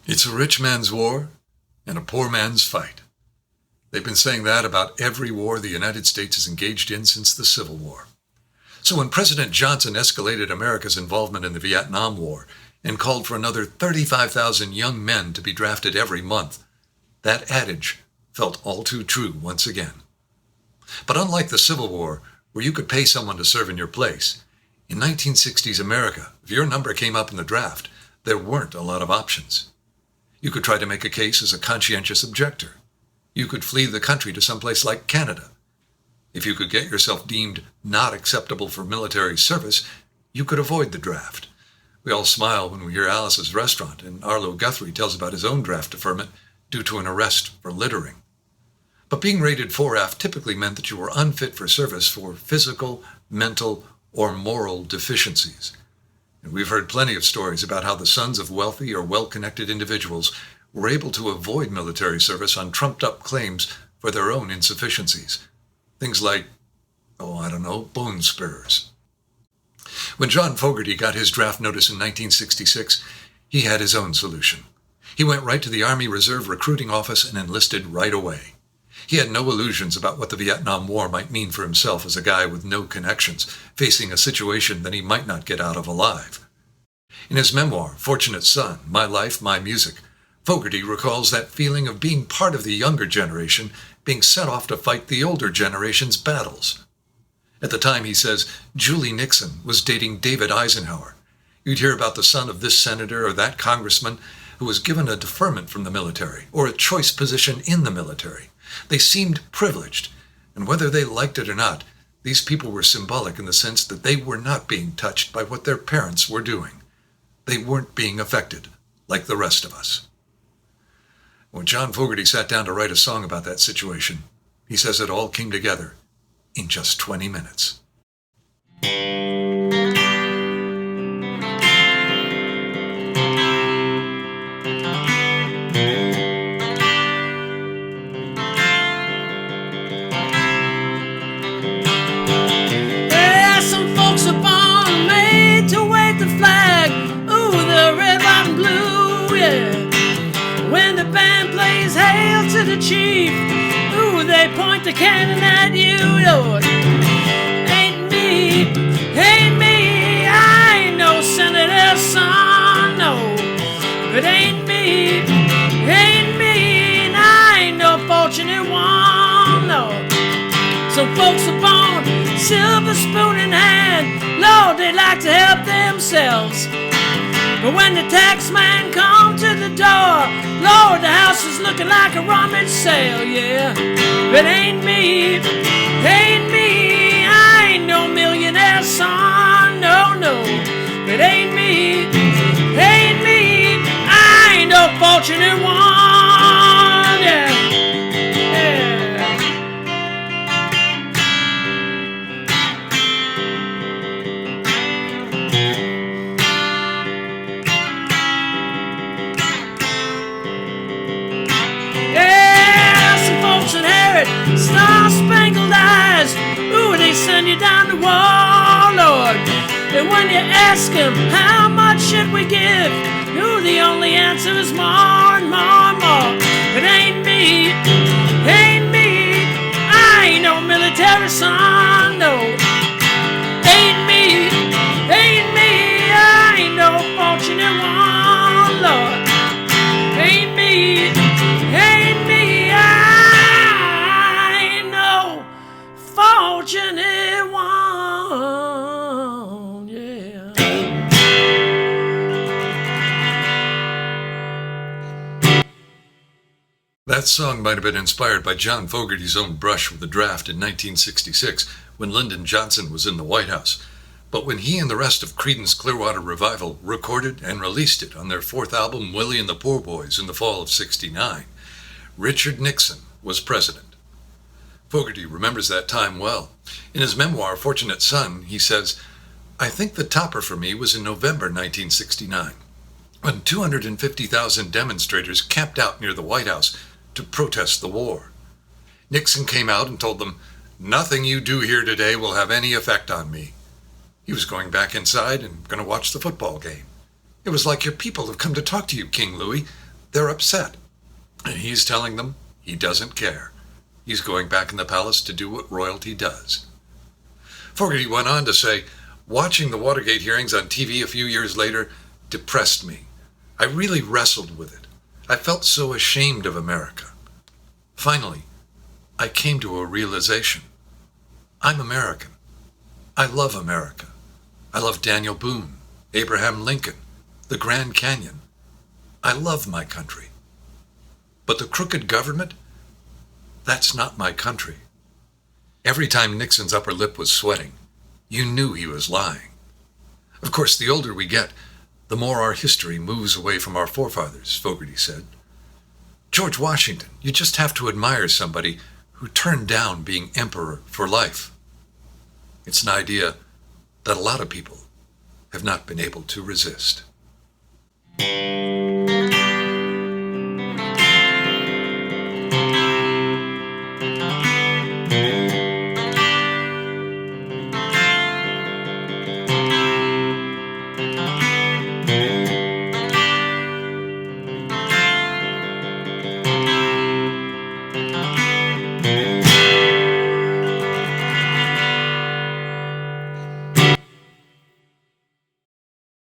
It's a rich man's war and a poor man's fight. They've been saying that about every war the United States has engaged in since the Civil War. So when President Johnson escalated America's involvement in the Vietnam War and called for another 35,000 young men to be drafted every month, that adage felt all too true once again. But unlike the Civil War, where you could pay someone to serve in your place, in 1960s America, if your number came up in the draft, there weren't a lot of options. You could try to make a case as a conscientious objector. You could flee the country to someplace like Canada. If you could get yourself deemed not acceptable for military service, you could avoid the draft. We all smile when we hear Alice's Restaurant, and Arlo Guthrie tells about his own draft deferment due to an arrest for littering. But being rated 4F typically meant that you were unfit for service for physical, mental, or moral deficiencies. And we've heard plenty of stories about how the sons of wealthy or well-connected individuals were able to avoid military service on trumped-up claims for their own insufficiencies. Things like, bone spurs. When John Fogerty got his draft notice in 1966, he had his own solution. He went right to the Army Reserve Recruiting Office and enlisted right away. He had no illusions about what the Vietnam War might mean for himself as a guy with no connections, facing a situation that he might not get out of alive. In his memoir, Fortunate Son, My Life, My Music, Fogerty recalls that feeling of being part of the younger generation being sent off to fight the older generation's battles. At the time, he says, Julie Nixon was dating David Eisenhower. You'd hear about the son of this senator or that congressman who was given a deferment from the military or a choice position in the military. They seemed privileged, and whether they liked it or not, these people were symbolic in the sense that they were not being touched by what their parents were doing. They weren't being affected like the rest of us. When John Fogerty sat down to write a song about that situation, he says it all came together in just 20 minutes. Chief, ooh, they point the cannon at you, Lord. Ain't me, I ain't no senator's son, no. But ain't me, and I ain't no fortunate one, no. Some folks are born silver spoon in hand, Lord, they like to help themselves. But when the tax man come to the door, Lord, the house is looking like a rummage sale, yeah. But ain't me, I ain't no millionaire son, no. But ain't me, I ain't no fortunate one, yeah. Star-spangled eyes, ooh, they send you down the wall, Lord. And when you ask them, how much should we give? Ooh, the only answer is more and more and more. But ain't me, I ain't no military son, no. Ain't me, I ain't no fortunate one, Lord. Ain't me, fortunate one, yeah. That song might have been inspired by John Fogerty's own brush with the draft in 1966 when Lyndon Johnson was in the White House. But when he and the rest of Creedence Clearwater Revival recorded and released it on their fourth album, Willie and the Poor Boys, in the fall of '69, Richard Nixon was president. Fogerty remembers that time well. In his memoir, Fortunate Son, he says, I think the topper for me was in November 1969, when 250,000 demonstrators camped out near the White House to protest the war. Nixon came out and told them, nothing you do here today will have any effect on me. He was going back inside and going to watch the football game. It was like, your people have come to talk to you, King Louis. They're upset. And he's telling them he doesn't care. He's going back in the palace to do what royalty does. Fogerty went on to say, watching the Watergate hearings on TV a few years later depressed me. I really wrestled with it. I felt so ashamed of America. Finally, I came to a realization. I'm American. I love America. I love Daniel Boone, Abraham Lincoln, the Grand Canyon. I love my country. But the crooked government, that's not my country. Every time Nixon's upper lip was sweating, you knew he was lying. Of course, the older we get, the more our history moves away from our forefathers, Fogerty said. George Washington, you just have to admire somebody who turned down being emperor for life. It's an idea that a lot of people have not been able to resist.